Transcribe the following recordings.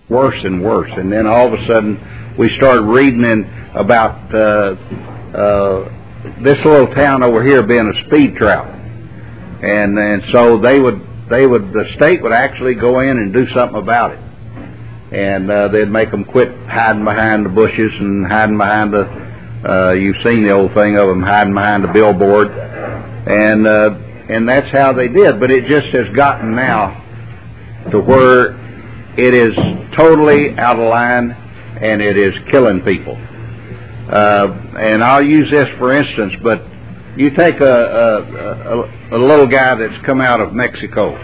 worse and worse. And then all of a sudden, we started reading about this little town over here being a speed trap, and so the state would actually go in and do something about it, and they'd make them quit hiding behind the bushes and hiding behind the you've seen the old thing of them hiding behind the billboard, and that's how they did. But it just has gotten now to where it is totally out of line, and it is killing people. And I'll use this for instance, but you take a little guy that's come out of Mexico,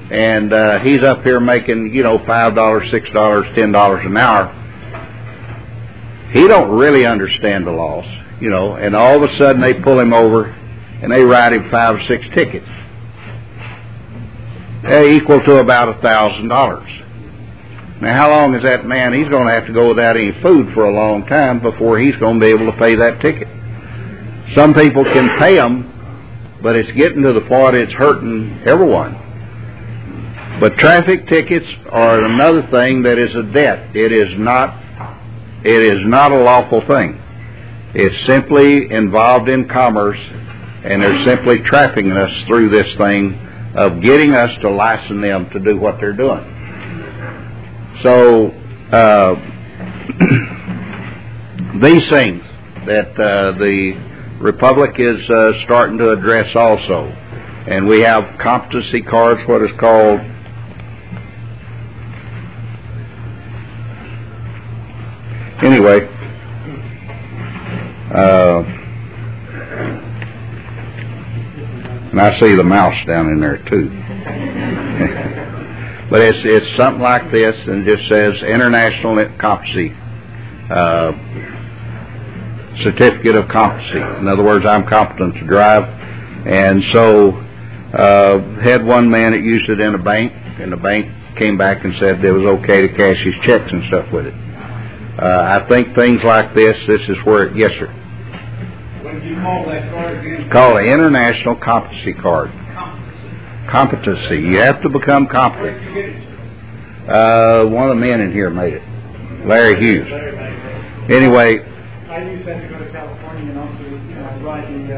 and he's up here making, you know, $5, $6, $10 an hour. He don't really understand the laws, you know, and all of a sudden they pull him over and they write him 5 or 6 tickets. They equal to about $1,000. Now, how long is that man? He's going to have to go without any food for a long time before he's going to be able to pay that ticket. Some people can pay them, but it's getting to the point it's hurting everyone. But traffic tickets are another thing that is a debt. It is not a lawful thing. It's simply involved in commerce, and they're simply trafficking us through this thing of getting us to license them to do what they're doing. So these things that the Republic is starting to address also, and we have competency cards, what is called anyway. And I see the mouse down in there too. But it's something like this, and it just says International Competency Certificate of Competency. In other words, I'm competent to drive. And so had one man that used it in a bank, and the bank came back and said it was okay to cash his checks and stuff with it. I think things like this is where it, yes sir. What did you call that card again? It's called an International Competency Card. Competency. You have to become competent. One of the men in here made it. Larry Hughes. Anyway. I used that to go to California and also ride the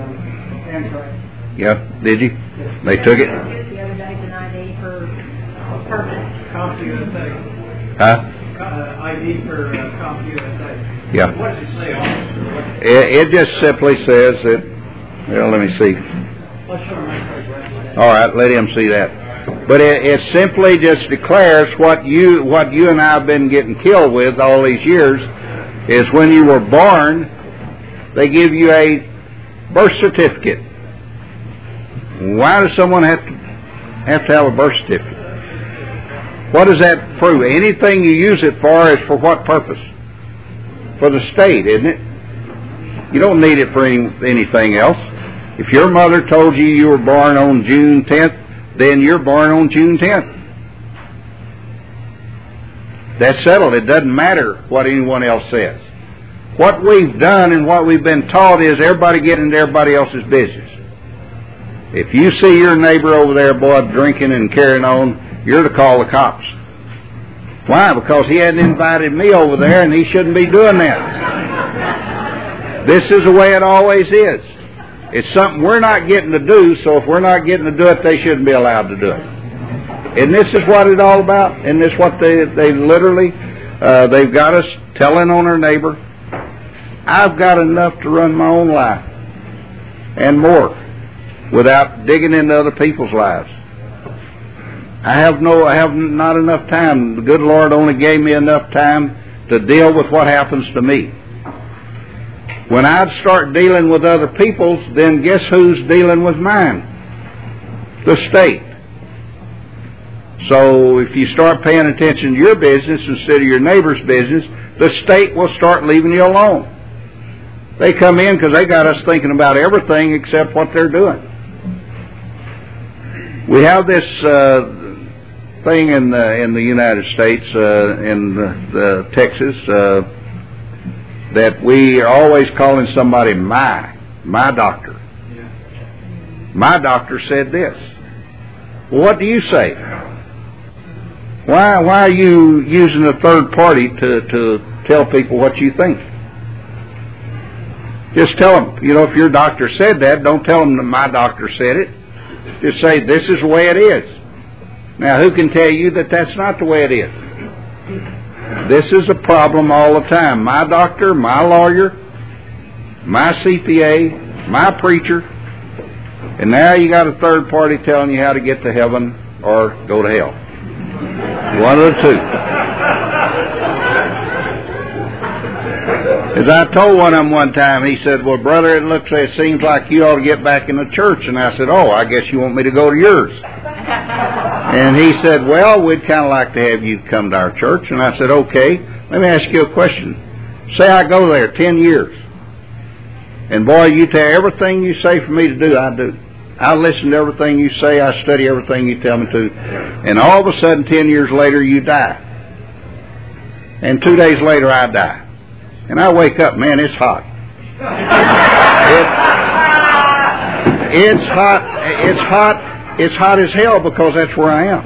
Amtrak. Yeah, did you? Yes. They took it? The other day, an ID for permit. CompUSA. Huh? ID for CompUSA. Yeah. What does it say, officer? It just simply says that, well, let me see. Let's show my card right. All right, let him see that. But it simply just declares what you and I have been getting killed with all these years is when you were born, they give you a birth certificate. Why does someone have to have a birth certificate? What does that prove? Anything you use it for is for what purpose? For the state, isn't it? You don't need it for anything else. If your mother told you you were born on June 10th, then you're born on June 10th. That's settled. It doesn't matter what anyone else says. What we've done and what we've been taught is everybody getting into everybody else's business. If you see your neighbor over there, boy, drinking and carrying on, you're to call the cops. Why? Because he hadn't invited me over there, and he shouldn't be doing that. This is the way it always is. It's something we're not getting to do, so if we're not getting to do it, they shouldn't be allowed to do it. And this is what it's all about. And this is what they literally, they've got us telling on our neighbor, I've got enough to run my own life and more without digging into other people's lives. I have not enough time. The good Lord only gave me enough time to deal with what happens to me. When I'd start dealing with other people's, then guess who's dealing with mine? The state. So if you start paying attention to your business instead of your neighbor's business, the state will start leaving you alone. They come in because they got us thinking about everything except what they're doing. We have this thing in the United States, in Texas, that we are always calling somebody my doctor. My doctor said this. Well, what do you say? Why are you using a third party to tell people what you think? Just tell them, you know, if your doctor said that, don't tell them that my doctor said it. Just say, this is the way it is. Now, who can tell you that that's not the way it is? This is a problem all the time. My doctor, my lawyer, my CPA, my preacher, and now you got a third party telling you how to get to heaven or go to hell. One of the two. As I told one of them one time, he said, well, brother, it seems like you ought to get back in the church. And I said, oh, I guess you want me to go to yours. And he said, well, we'd kind of like to have you come to our church. And I said, okay, let me ask you a question. Say I go there 10 years. And boy, you tell everything you say for me to do, I do. I listen to everything you say. I study everything you tell me to. And all of a sudden, 10 years later, you die. And 2 days later, I die. And I wake up, man, it's hot. It's hot. It's hot as hell because that's where I am.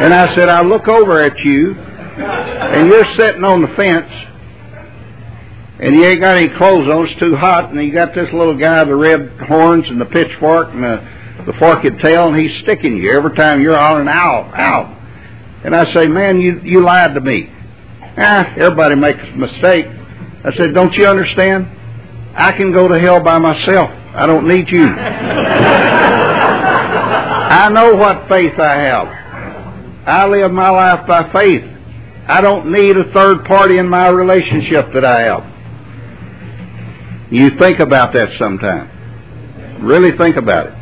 And I said, I look over at you, and you're sitting on the fence, and you ain't got any clothes on. It's too hot, and you got this little guy with the red horns and the pitchfork and the forked tail, and he's sticking you every time you're hollering, ow, ow. And I say, man, you lied to me. Everybody makes a mistake. I said, don't you understand? I can go to hell by myself. I don't need you. I know what faith I have. I live my life by faith. I don't need a third party in my relationship that I have. You think about that sometime. Really think about it.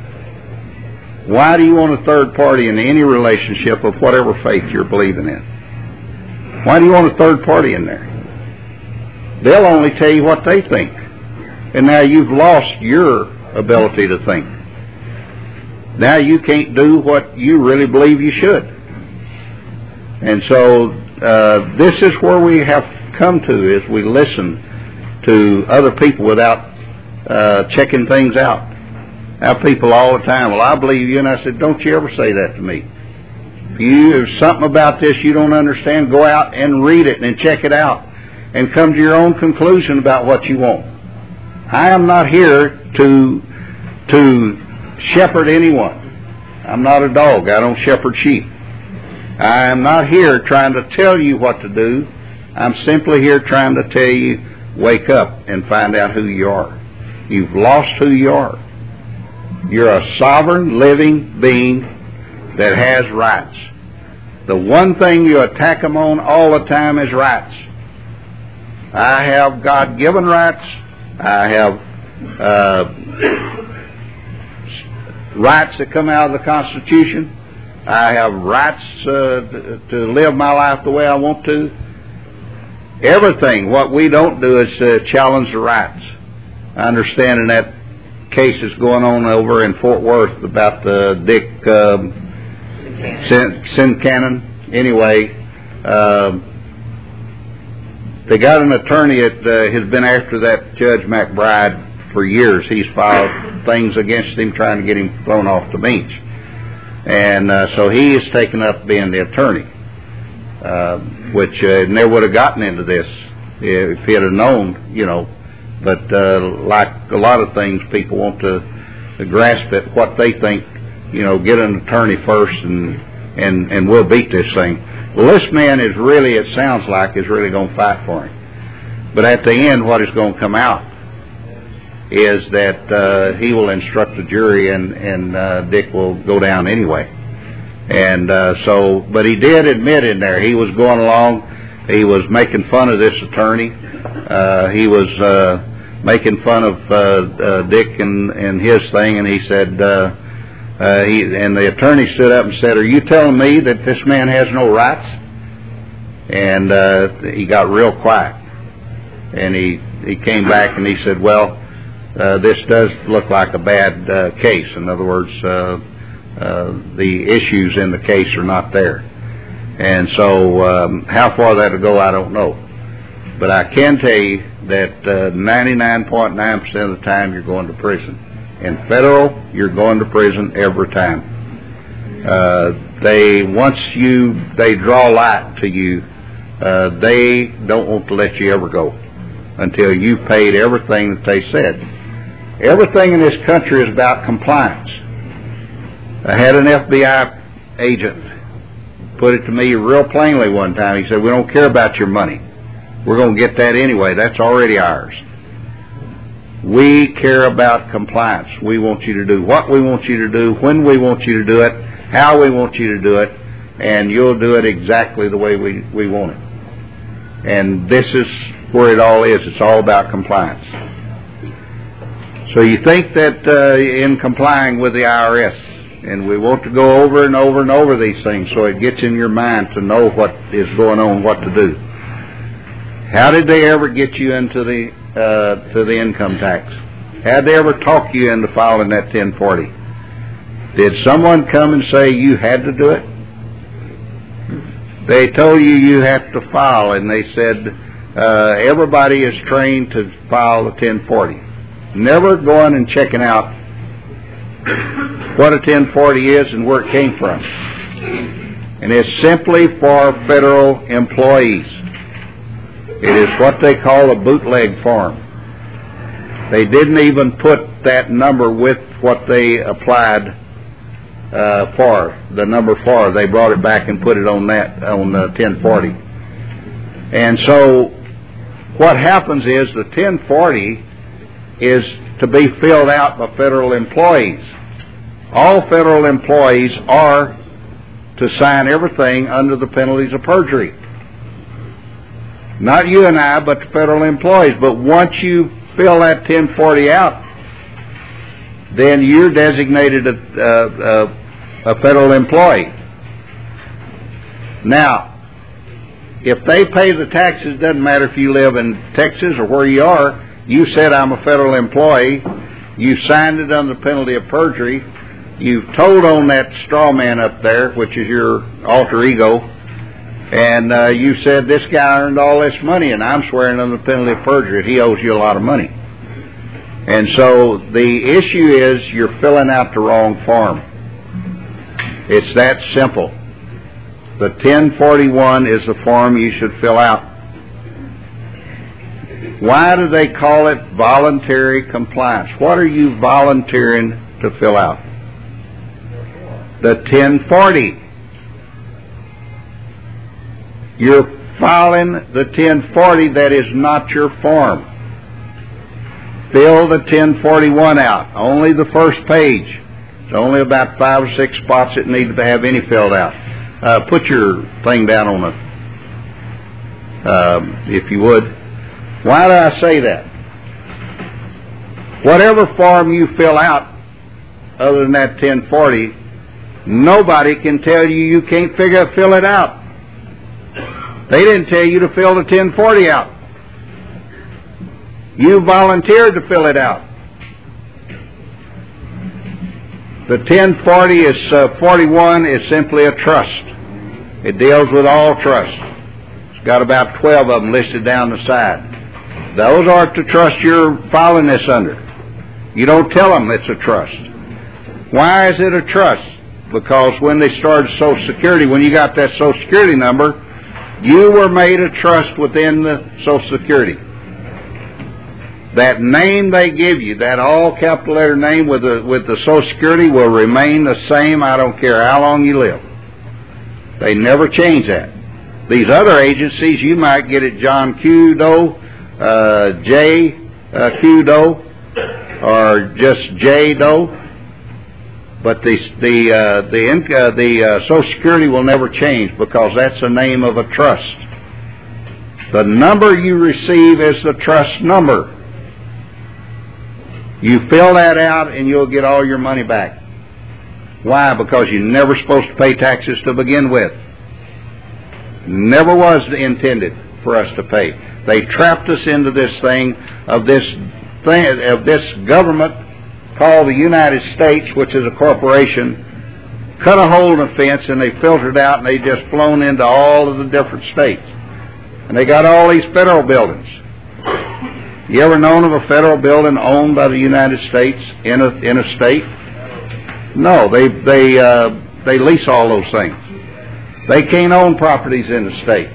Why do you want a third party in any relationship of whatever faith you're believing in? Why do you want a third party in there? They'll only tell you what they think. And now you've lost your ability to think. Now you can't do what you really believe you should. And so this is where we have come to, is we listen to other people without checking things out. I have people all the time, well, I believe you, and I said, don't you ever say that to me. If there's something about this you don't understand, go out and read it and check it out and come to your own conclusion about what you want. I am not here to shepherd anyone. I'm not a dog. I don't shepherd sheep. I am not here trying to tell you what to do. I'm simply here trying to tell you, wake up and find out who you are. You've lost who you are. You're a sovereign, living being that has rights. The one thing you attack them on all the time is rights. I have God-given rights. I have rights that come out of the Constitution. I have rights to live my life the way I want to. Everything. What we don't do is challenge the rights. I understand in that case that's going on over in Fort Worth about Dick Sincannon. Anyway, they got an attorney that has been after that Judge McBride for years. He's filed things against him trying to get him thrown off the bench. And so he is taken up being the attorney, which never would have gotten into this if he had known, you know. But like a lot of things, people want to grasp at what they think, you know, get an attorney first and we'll beat this thing. Well, this man is really, it sounds like, is really going to fight for him. But at the end, what is going to come out is that he will instruct the jury and Dick will go down anyway. And but he did admit in there, he was going along, he was making fun of this attorney. He was making fun of Dick and his thing, and he said, and the attorney stood up and said, are you telling me that this man has no rights? And he got real quiet. And he came back and he said, well, this does look like a bad case. In other words, the issues in the case are not there. And so how far that'll go, I don't know. But I can tell you that 99.9% of the time you're going to prison. In federal, you're going to prison every time. Once they draw light to you, they don't want to let you ever go until you've paid everything that they said. Everything in this country is about compliance. I had an FBI agent put it to me real plainly one time. He said, "We don't care about your money. We're going to get that anyway. That's already ours. We care about compliance. We want you to do what we want you to do, when we want you to do it, how we want you to do it, and you'll do it exactly the way we want it." And this is where it all is. It's all about compliance. So you think that in complying with the IRS, and we want to go over and over and over these things so it gets in your mind to know what is going on, what to do. How did they ever get you into the income tax? How did they ever talk you into filing that 1040? Did someone come and say you had to do it? They told you have to file, and they said everybody is trained to file the 1040. Never going and checking out what a 1040 is and where it came from. And it's simply for federal employees. It is what they call a bootleg form. They didn't even put that number with what they applied for, the number for. They brought it back and put it on that, on the 1040. And so what happens is the 1040 is to be filled out by federal employees. All federal employees are to sign everything under the penalties of perjury. Not you and I, but the federal employees. But once you fill that 1040 out, then you're designated a federal employee. Now, if they pay the taxes, doesn't matter if you live in Texas or where you are, you said I'm a federal employee, you signed it under the penalty of perjury, you've told on that straw man up there, which is your alter ego, and you said this guy earned all this money and I'm swearing under the penalty of perjury, he owes you a lot of money. And so the issue is you're filling out the wrong form. It's that simple. The 1041 is the form you should fill out. Why do they call it voluntary compliance? What are you volunteering to fill out? The 1040. You're filing the 1040 that is not your form. Fill the 1041 out. Only the first page. It's only about 5 or 6 spots that need to have any filled out. Put your thing down on it, if you would. Why do I say that? Whatever form you fill out, other than that 1040, nobody can tell you can't fill it out. They didn't tell you to fill the 1040 out. You volunteered to fill it out. The 1040 is 41 is simply a trust. It deals with all trusts. It's got about 12 of them listed down the side. Those aren't the trust you're filing this under. You don't tell them it's a trust. Why is it a trust? Because when they started Social Security, when you got that Social Security number, you were made a trust within the Social Security. That name they give you, that all capital letter name with the Social Security will remain the same. I don't care how long you live. They never change that. These other agencies, you might get it John Q. Doe, J. Q. Doe, or just J. Doe. But the Social Security will never change because that's the name of a trust. The number you receive is the trust number. You fill that out and you'll get all your money back. Why? Because you're never supposed to pay taxes to begin with. Never was intended for us to pay. They trapped us into this thing of this government called the United States, which is a corporation, cut a hole in the fence and they filtered out and they just flown into all of the different states. And they got all these federal buildings. You ever known of a federal building owned by the United States in a state? No, they they lease all those things. They can't own properties in the state.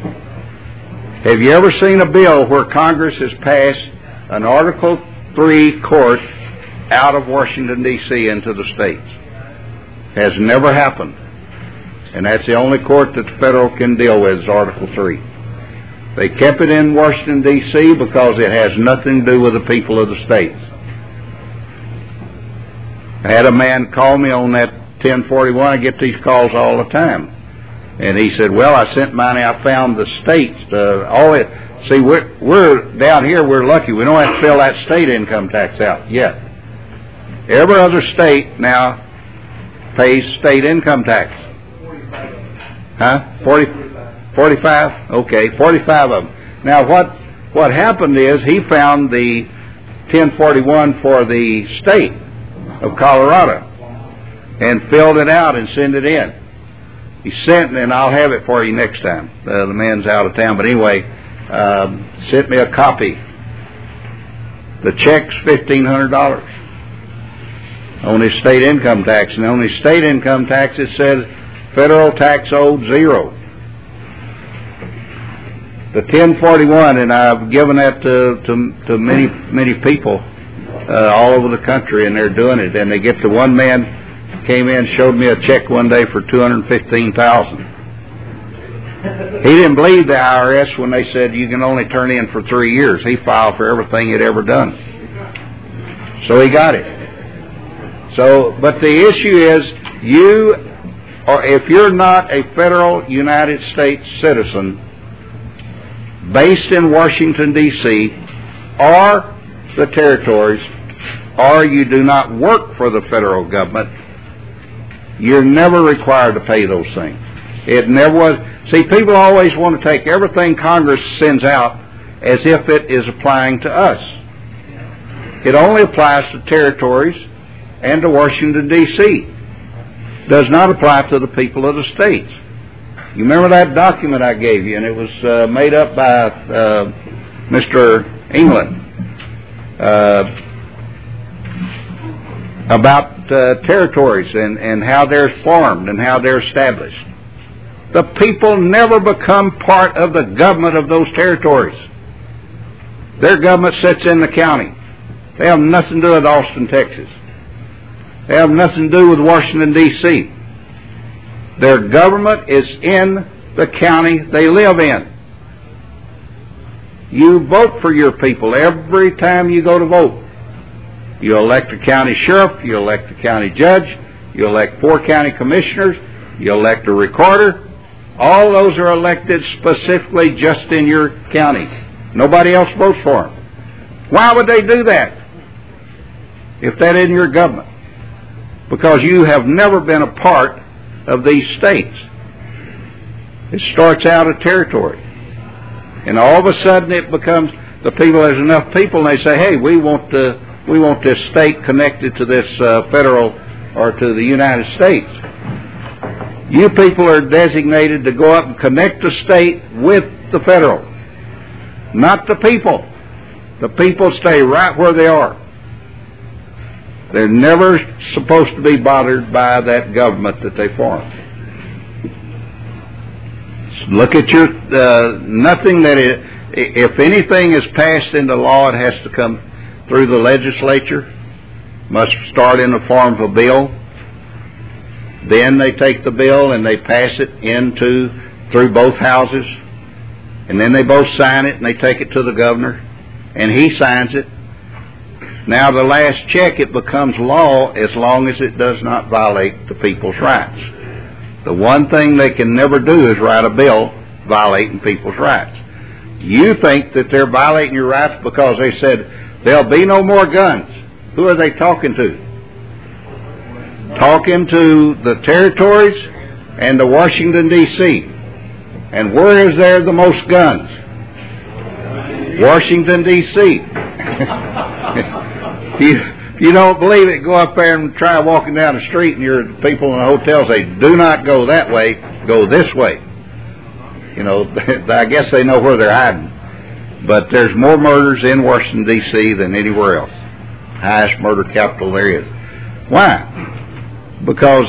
Have you ever seen a bill where Congress has passed an Article 3 court out of Washington, D.C. into the states? Has never happened. And that's the only court that the federal can deal with is Article 3. They kept it in Washington, D.C. because it has nothing to do with the people of the states. I had a man call me on that 1041. I get these calls all the time. And he said, well, I sent mine out, found the states. See, we're down here, we're lucky. We don't have to fill that state income tax out yet. Every other state now pays state income tax. 45? Okay, 45 of them. Now, what happened is he found the 1041 for the state of Colorado and filled it out and sent it in. He sent, and I'll have it for you next time. The man's out of town, but anyway, sent me a copy. The check's $1,500 on his state income tax, and on his state income tax it says federal tax owed $0. The 1041, and I've given that to many people all over the country, and they're doing it. And they get to one man came in, showed me a check one day for $215,000. He didn't believe the IRS when they said you can only turn in for 3 years. He filed for everything he'd ever done, so he got it. So, but the issue is, if you're not a federal United States citizen based in Washington, D.C., or the territories, or you do not work for the federal government, you're never required to pay those things. It never was. See, people always want to take everything Congress sends out as if it is applying to us. It only applies to territories and to Washington, D.C. Does not apply to the people of the states. You remember that document I gave you, and it was made up by Mr. England about territories and how they're formed and how they're established. The people never become part of the government of those territories. Their government sits in the county. They have nothing to do with Austin, Texas. They have nothing to do with Washington, D.C. Their government is in the county they live in. You vote for your people every time you go to vote. You elect a county sheriff, you elect a county judge, you elect 4 county commissioners, you elect a recorder. All those are elected specifically just in your county. Nobody else votes for them. Why would they do that if that isn't your government? Because you have never been a part of these states. It starts out a territory, and all of a sudden it becomes the people. There's enough people, and they say, "Hey, we want this state connected to this federal or to the United States." You people are designated to go up and connect the state with the federal, not the people. The people stay right where they are. They're never supposed to be bothered by that government that they formed. Look at your, nothing that if anything is passed into law, it has to come through the legislature, must start in the form of a bill. Then they take the bill and they pass it through both houses, and then they both sign it and they take it to the governor, and he signs it. Now the last check, it becomes law as long as it does not violate the people's rights. The one thing they can never do is write a bill violating people's rights. You think that they're violating your rights because they said there'll be no more guns. Who are they talking to? Talking to the territories and to Washington, D.C. And where is there the most guns? Washington, D.C. If you don't believe it, go up there and try walking down the street, and your people in the hotel say, "Do not go that way, go this way." You know, I guess they know where they're hiding. But there's more murders in Washington, D.C. than anywhere else. Highest murder capital there is. Why? Because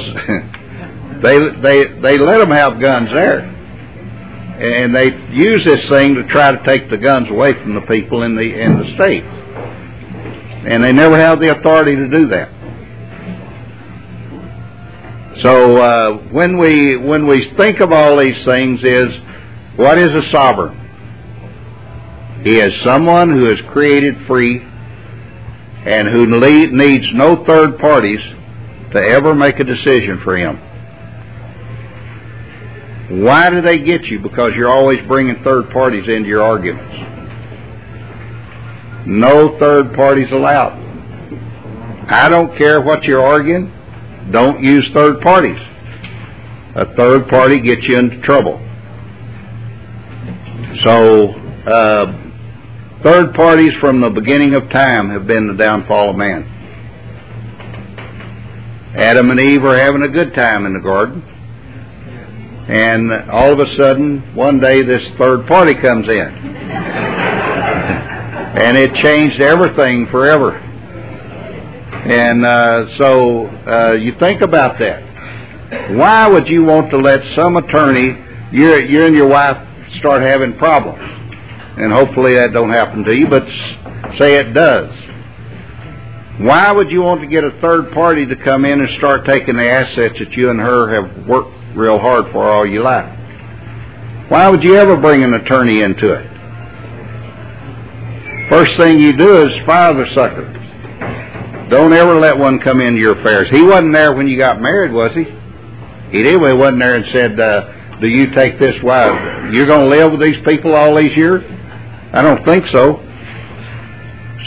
They let them have guns there, and they use this thing to try to take the guns away from the people in the state, and they never have the authority to do that. So when we think of all these things, what is a sovereign? He is someone who is created free and who needs no third parties to ever make a decision for him. Why do they get you? Because you're always bringing third parties into your arguments. No third parties allowed. I don't care what you're arguing. Don't use third parties. A third party gets you into trouble. So, third parties from the beginning of time have been the downfall of man. Adam and Eve are having a good time in the garden, and all of a sudden, one day this third party comes in, and it changed everything forever. And so you think about that. Why would you want to let some attorney, you and your wife start having problems? And hopefully that don't happen to you, but say it does. Why would you want to get a third party to come in and start taking the assets that you and her have worked real hard for all your life? Why would you ever bring an attorney into it? First thing you do is fire the sucker. Don't ever let one come into your affairs. He wasn't there when you got married, was he? He wasn't there and said, do you take this wife? You're going to live with these people all these years? I don't think so.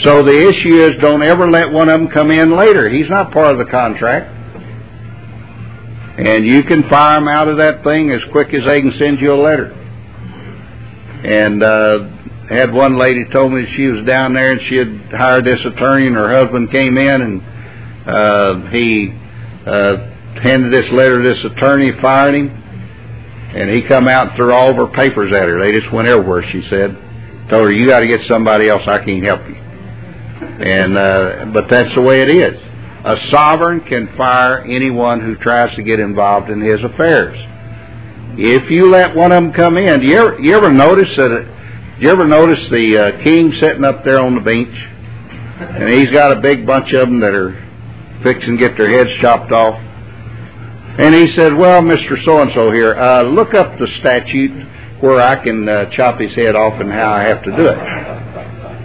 So the issue is, don't ever let one of them come in later. He's not part of the contract. And you can fire him out of that thing as quick as they can send you a letter. And had one lady told me she was down there and she had hired this attorney, and her husband came in and he handed this letter to this attorney, fired him, and he come out and threw all of her papers at her. They just went everywhere, she said. Told her, you got to get somebody else, I can't help you. And but that's the way it is. A sovereign can fire anyone who tries to get involved in his affairs. If you let one of them come in, you ever notice the king sitting up there on the bench, and he's got a big bunch of them that are fixing to get their heads chopped off, and he said, well, Mr. So-and-so here, look up the statute where I can chop his head off and how I have to do it.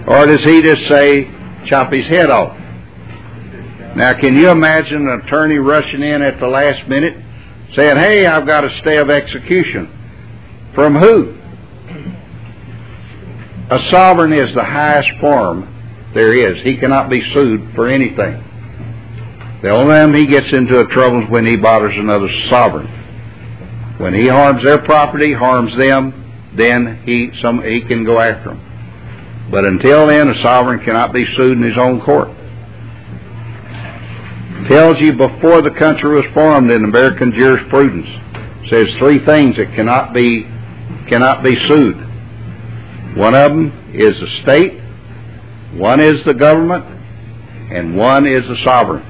Or does he just say, chop his head off? Now, can you imagine an attorney rushing in at the last minute saying, hey, I've got a stay of execution? From who? A sovereign is the highest form there is. He cannot be sued for anything. The only time he gets into a trouble is when he bothers another sovereign. When he harms their property, harms them, then he can go after them. But until then, a sovereign cannot be sued in his own court. It tells you before the country was formed in American jurisprudence. It says three things that cannot be sued. One of them is the state, one is the government, and one is the sovereign.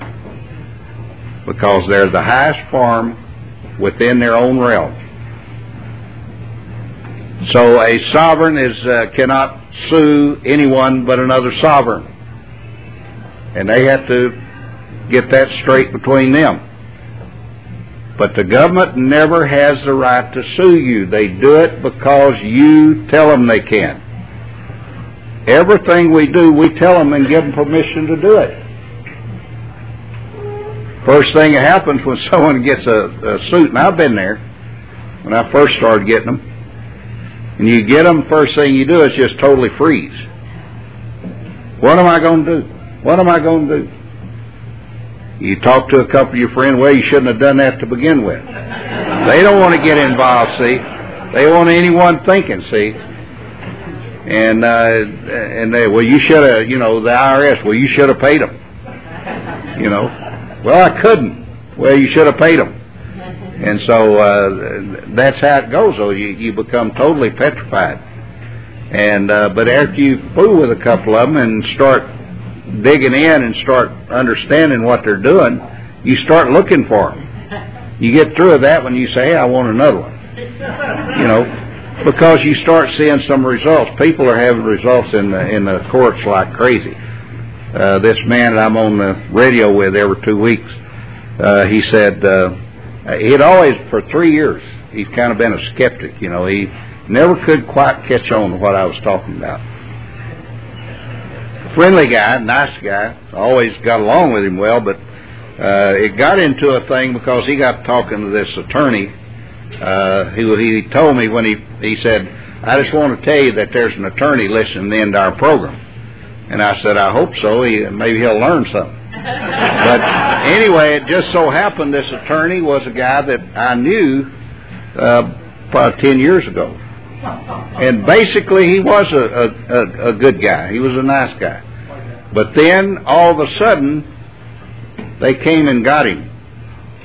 Because they're the highest form within their own realm. So a sovereign cannot sue anyone but another sovereign, and they have to get that straight between them. But the government never has the right to sue you. They do it because you tell them they can. Everything we do, we tell them and give them permission to do it. First thing that happens when someone gets a suit, and I've been there when I first started getting them, and you get them, first thing you do is just totally freeze. What am I going to do? What am I going to do? You talk to a couple of your friends, well, you shouldn't have done that to begin with. They don't want to get involved, see. They want anyone thinking, see. And they, well, you should have, the IRS, well, you should have paid them. Well, I couldn't. Well, you should have paid them. And so that's how it goes, though. You become totally petrified. And but after you fool with a couple of them and start digging in and start understanding what they're doing, you start looking for them. You get through with that when you say, hey, I want another one. You know, because you start seeing some results. People are having results in the courts like crazy. This man that I'm on the radio with every 2 weeks, he said he'd always, for 3 years, he's kind of been a skeptic. You know, he never could quite catch on to what I was talking about. Friendly guy, nice guy, always got along with him well, but it got into a thing because he got talking to this attorney. He told me when he said, I just want to tell you that there's an attorney listening in to our program. And I said, I hope so. Maybe he'll learn something. But anyway, it just so happened this attorney was a guy that I knew probably 10 years ago. And basically he was a good guy. He was a nice guy. But then all of a sudden they came and got him.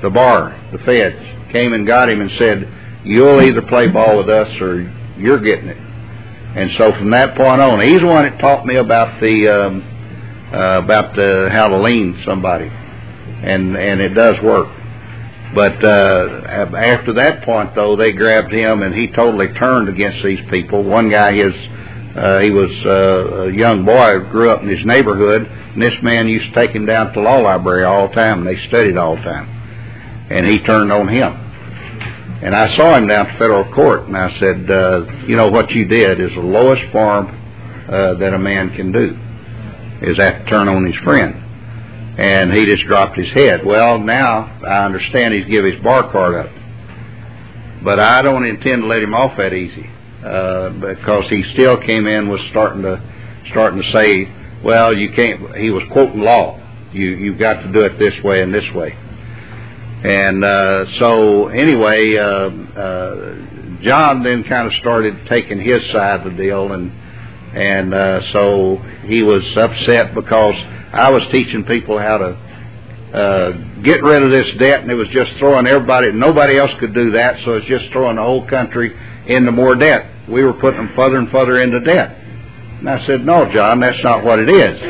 The bar, the feds, came and got him and said, you'll either play ball with us or you're getting it. And so from that point on, he's the one that taught me about how to lean somebody, and it does work. But after that point, though, they grabbed him, and he totally turned against these people. One guy, he was a young boy, grew up in his neighborhood, and this man used to take him down to the law library all the time, and they studied all the time. And he turned on him. And I saw him down to federal court, and I said, you know, what you did is the lowest form that a man can do, is that to turn on his friend. And he just dropped his head. Well, now I understand he's give his bar card up. But I don't intend to let him off that easy, because he still came in, was starting to say, well, you can't, he was quoting law. You've got to do it this way and this way. And so anyway, John then kind of started taking his side of the deal, and so he was upset because I was teaching people how to get rid of this debt, and it was just throwing everybody, nobody else could do that, so it's just throwing the whole country into more debt. We were putting them further and further into debt. And I said, no, John, that's not what it is.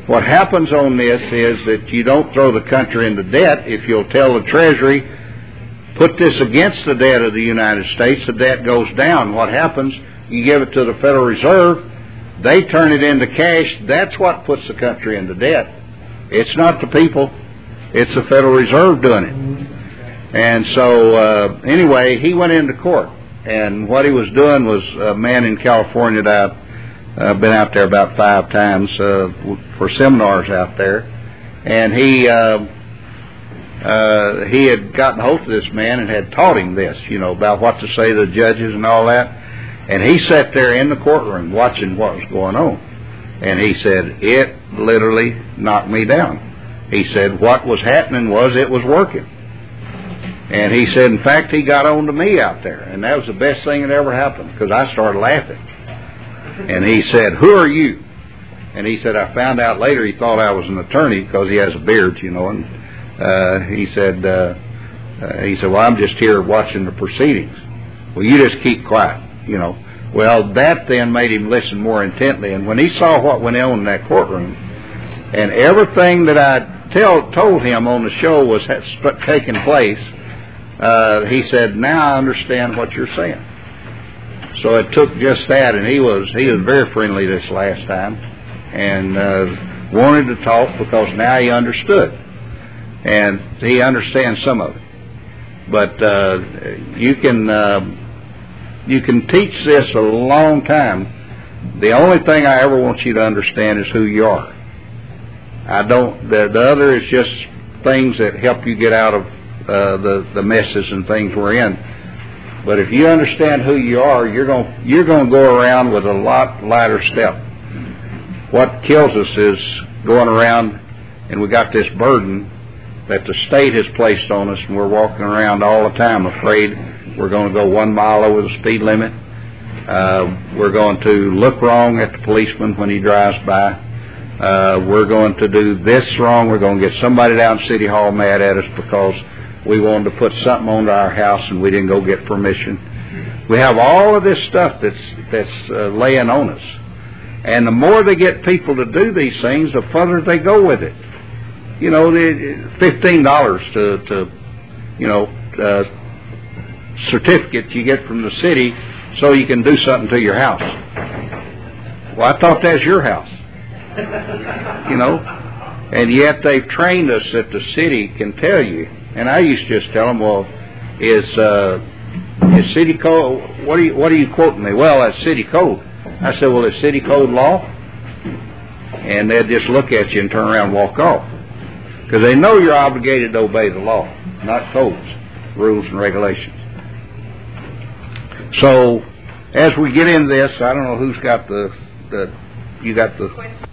What happens on this is that you don't throw the country into debt. If you'll tell the Treasury, put this against the debt of the United States, the debt goes down. What happens, you give it to the Federal Reserve, they turn it into cash. That's what puts the country into debt. It's not the people, it's the Federal Reserve doing it. And so anyway, he went into court, and what he was doing was a man in California that I've been out there about 5 times for seminars out there, and he had gotten hold of this man and had taught him this, you know, about what to say to the judges and all that. And he sat there in the courtroom watching what was going on, and he said, it literally knocked me down. He said what was happening was it was working. And he said, in fact, he got on to me out there, and that was the best thing that ever happened, because I started laughing. And he said, who are you? And he said, I found out later he thought I was an attorney because he has a beard, you know. And he said, well, I'm just here watching the proceedings. Well, you just keep quiet, you know. Well, that then made him listen more intently. And when he saw what went on in that courtroom, and everything that I told him on the show was taking place, he said, now I understand what you're saying. So it took just that, and he was very friendly this last time, and wanted to talk because now he understood, and he understands some of it. But you can teach this a long time. The only thing I ever want you to understand is who you are. I don't. The other is just things that help you get out of the messes and things we're in. But if you understand who you are, you're going to go around with a lot lighter step. What kills us is going around, and we got this burden that the state has placed on us, and we're walking around all the time afraid we're going to go 1 mile over the speed limit. We're going to look wrong at the policeman when he drives by. We're going to do this wrong. We're going to get somebody down at City Hall mad at us because we wanted to put something onto our house and we didn't go get permission. We have all of this stuff that's laying on us. And the more they get people to do these things, the further they go with it. You know, $15 certificate you get from the city so you can do something to your house. Well, I thought that's your house. And yet they've trained us that the city can tell you. And I used to just tell them, well, is city code, what are you quoting me? Well, that's city code. I said, well, is city code law? And they'd just look at you and turn around and walk off. Because they know you're obligated to obey the law, not codes, rules and regulations. So, as we get into this, I don't know who's got you got the